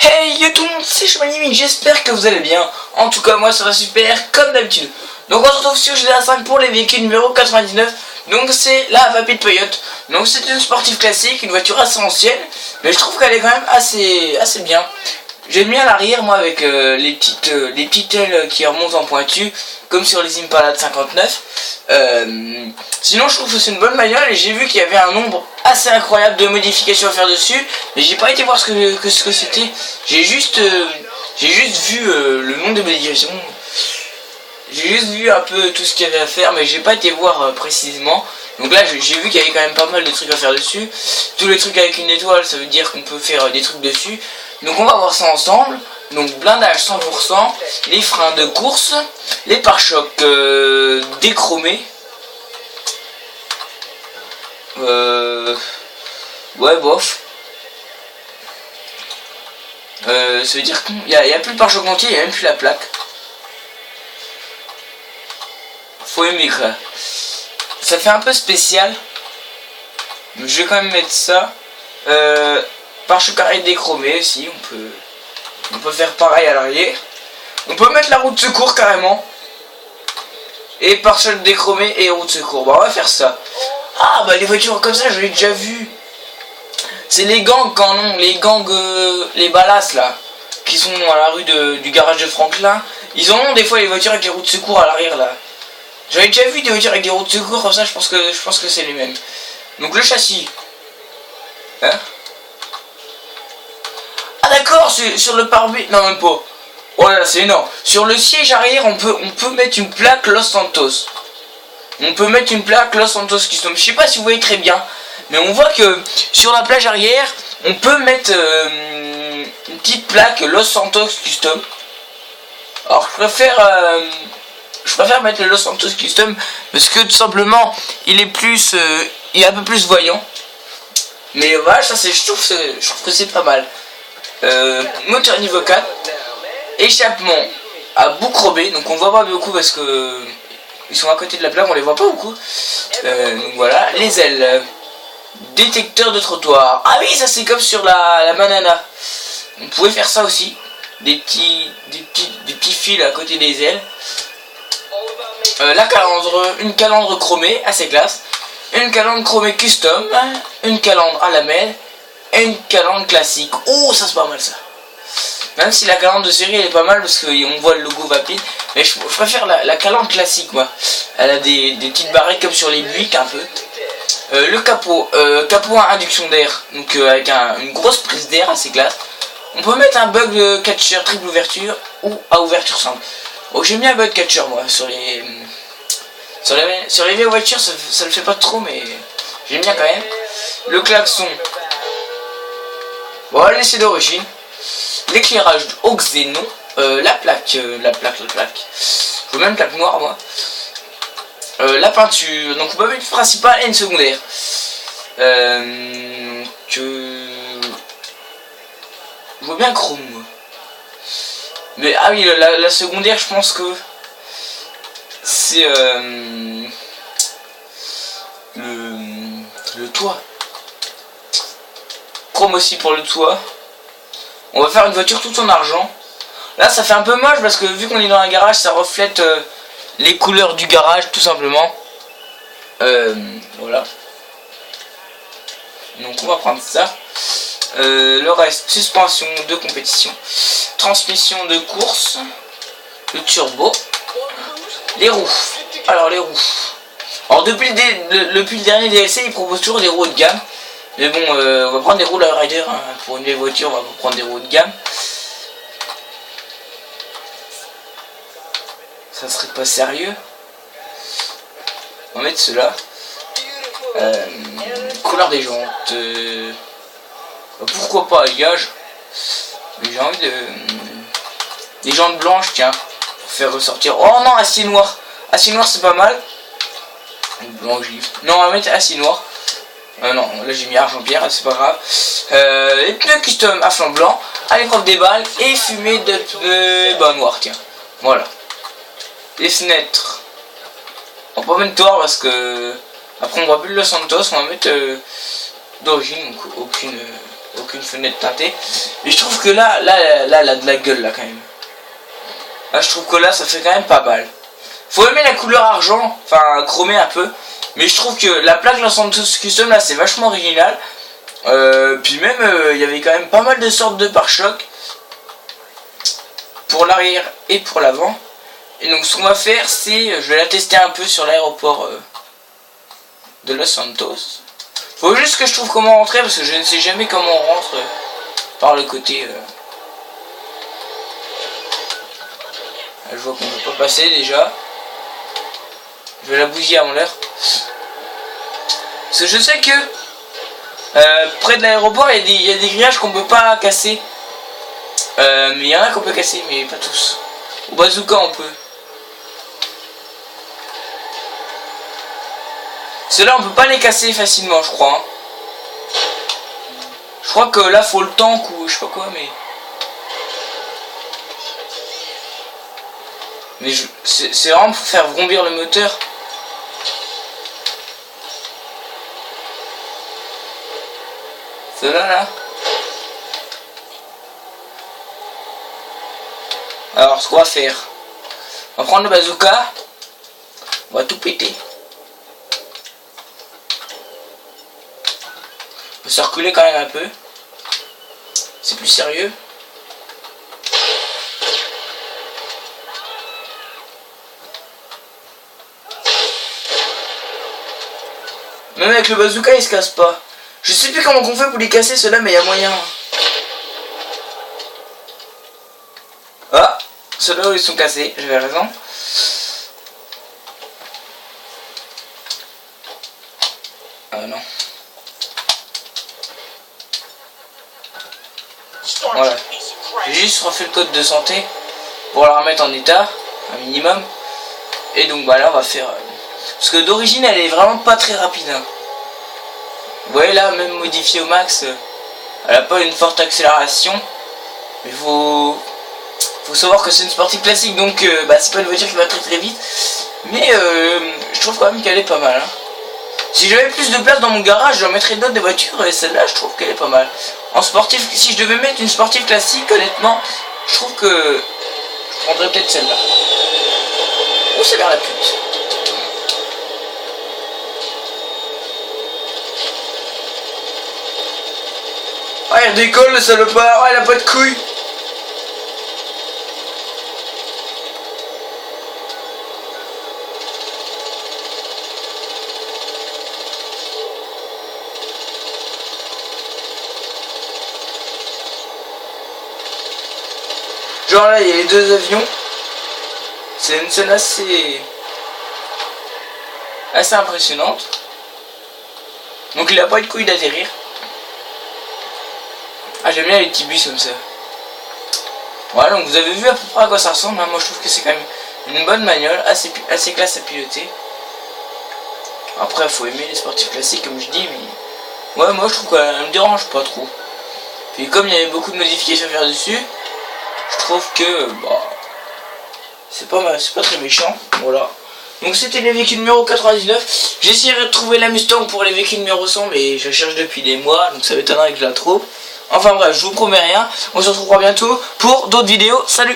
Hey yo tout le monde, c'est Chouanimi, j'espère que vous allez bien. En tout cas moi ça va super comme d'habitude. Donc on se retrouve sur GTA 5 pour les véhicules numéro 99. Donc c'est la Vapid Toyota. Donc c'est une sportive classique, une voiture assez ancienne, mais je trouve qu'elle est quand même assez bien. J'aime bien l'arrière moi avec les petites ailes qui remontent en pointu, comme sur les Impala de 59. Sinon je trouve que c'est une bonne bagnole et j'ai vu qu'il y avait un nombre assez incroyable de modifications à faire dessus, mais j'ai pas été voir ce que c'était. J'ai juste vu le nom des modifications. J'ai juste vu un peu tout ce qu'il y avait à faire, mais j'ai pas été voir précisément. Donc là j'ai vu qu'il y avait quand même pas mal de trucs à faire dessus. Tous les trucs avec une étoile, ça veut dire qu'on peut faire des trucs dessus. Donc on va voir ça ensemble. Donc blindage 100%, les freins de course, les pare-chocs déchromés. Ouais bof. Ça veut dire qu'il n'y a plus le pare-choc entier, il n'y a même plus la plaque. Faut aimer quoi. Ça fait un peu spécial. Mais je vais quand même mettre ça. Pare-choc arrière déchromé aussi, on peut faire pareil à l'arrière. On peut mettre la roue de secours carrément. Et pare-choc déchromé et roue de secours. Bah on va faire ça. Ah bah les voitures comme ça je l'ai déjà vu. C'est les gangs quand non, les balasses là, qui sont à la rue du garage de Franklin. Ils en ont des fois les voitures avec les roues de secours à l'arrière là. J'avais déjà vu des voitures avec des roues de secours comme ça, je pense que c'est les mêmes. Donc le châssis. Hein? Ah d'accord, sur le pare-brise. Non même pas. Oh là là, c'est énorme. Sur le siège arrière, on peut mettre une plaque Los Santos. On peut mettre une plaque Los Santos Custom. Je sais pas si vous voyez très bien, mais on voit que sur la plage arrière, on peut mettre une petite plaque Los Santos Custom. Alors je préfère mettre le Los Santos Custom parce que tout simplement il est un peu plus voyant. Mais voilà, ça je trouve que c'est pas mal. Moteur niveau 4, échappement à boucle robée, donc on voit pas beaucoup parce que ils sont à côté de la plaque, on les voit pas beaucoup. Donc voilà, les ailes, détecteur de trottoir. Ah oui, ça c'est comme sur la banana. On pouvait faire ça aussi, des petits fils à côté des ailes. La calandre, une calandre chromée assez classe, une calandre chromée custom, une calandre à lamelles et une calandre classique. Oh ça c'est pas mal ça. Même si la calandre de série elle est pas mal parce qu'on voit le logo Vapid, mais je préfère la calandre classique moi. Elle a des petites barrettes comme sur les Buick un peu. Le capot à induction d'air, donc avec une grosse prise d'air assez classe. On peut mettre un bug catcher triple ouverture ou à ouverture simple. Oh j'aime bien un bug catcher moi sur les vieilles voitures, ça le fait pas trop mais j'aime bien quand même. Le klaxon, voilà c'est d'origine. L'éclairage au xénon, la plaque. Je veux même une plaque noire moi. La peinture, donc on peut mettre une principale et une secondaire. Je vois bien chrome moi. Mais ah oui, la secondaire je pense que c'est le toit. Chrome aussi pour le toit. On va faire une voiture toute en argent. Là ça fait un peu moche parce que vu qu'on est dans un garage ça reflète les couleurs du garage tout simplement. Voilà. Donc on va prendre ça. Le reste, suspension de compétition, transmission de course, le turbo, les roues. Alors les roues. Alors depuis le dernier DLC il propose toujours des roues haut de gamme. Mais bon, on va prendre des roues Low Rider, hein. Pour une vieille voiture, on va prendre des roues de gamme. Ça serait pas sérieux. On va mettre cela. Couleur des jantes. Pourquoi pas alliage. Mais j'ai envie de... Des jantes blanches, tiens. Pour faire ressortir... Oh non, acier noir. Acier noir c'est pas mal. Blanc gif. Non, on va mettre acier noir. Non, là j'ai mis argent pierre, c'est pas grave. Les pneus custom à flanc blanc, à l'épreuve des balles et fumée de pneus noir, tiens. Voilà. Les fenêtres. On va pas mettre noir parce que après on voit plus le Los Santos, on va mettre d'origine, donc aucune fenêtre teintée. Mais je trouve que là, elle a de la gueule là quand même. Là, je trouve que là, ça fait quand même pas mal. Faut aimer la couleur argent, enfin chromé un peu. Mais je trouve que la plaque l'ensemble custom là, c'est vachement original. Puis même, il y avait quand même pas mal de sortes de pare-chocs pour l'arrière et pour l'avant. Et donc ce qu'on va faire, c'est, je vais la tester un peu sur l'aéroport de Los Santos. Faut juste que je trouve comment rentrer parce que je ne sais jamais comment on rentre par le côté. Je vois qu'on peut pas passer déjà. Je vais la bousiller en l'air. Parce que je sais que près de l'aéroport il y a des grillages qu'on peut pas casser. Mais il y en a qu'on peut casser, mais pas tous. Au bazooka on peut. Ceux-là on peut pas les casser facilement je crois. Hein. Je crois que là faut le tank ou je sais pas quoi mais... Mais c'est vraiment pour faire vrombir le moteur. Ceux-là là. Alors ce qu'on va faire. On va prendre le bazooka. On va tout péter. On va se reculer quand même un peu. C'est plus sérieux. Même avec le bazooka il se casse pas. Je sais plus comment on fait pour les casser ceux-là mais il y a moyen. Ah, ceux-là ils sont cassés, j'avais raison. Ah non. Voilà. J'ai juste refait le code de santé pour la remettre en état, un minimum. Et donc bah là on va faire... Parce que d'origine elle est vraiment pas très rapide. Hein. Vous voyez là, même modifiée au max, elle a pas une forte accélération. Mais faut savoir que c'est une sportive classique donc bah, c'est pas une voiture qui va très vite. Mais je trouve quand même qu'elle est pas mal. Hein. Si j'avais plus de place dans mon garage, j'en mettrais d'autres des voitures et celle-là je trouve qu'elle est pas mal. En sportif, si je devais mettre une sportive classique, honnêtement, je trouve que je prendrais peut-être celle-là. Oh, c'est vers la pute. Ah, il décolle le salopard, ah, il a pas de couilles. Genre là, il y a les deux avions. C'est une scène assez impressionnante. Donc il a pas de couilles d'atterrir. Ah, j'aime bien les petits bus comme ça. Voilà, donc vous avez vu à peu près à quoi ça ressemble. Hein. Moi je trouve que c'est quand même une bonne bagnole, assez classe à piloter. Après, il faut aimer les sportifs classiques comme je dis, mais ouais, moi je trouve qu'elle me dérange pas trop. Puis comme il y avait beaucoup de modifications à faire dessus, je trouve que bah, c'est pas mal, c'est pas très méchant. Voilà. Donc c'était les véhicules numéro 99. J'essaierai de trouver la Mustang pour les véhicules numéro 100, mais je cherche depuis des mois, donc ça m'étonnerait que je la trouve. Enfin bref, je vous promets rien. On se retrouvera bientôt pour d'autres vidéos. Salut!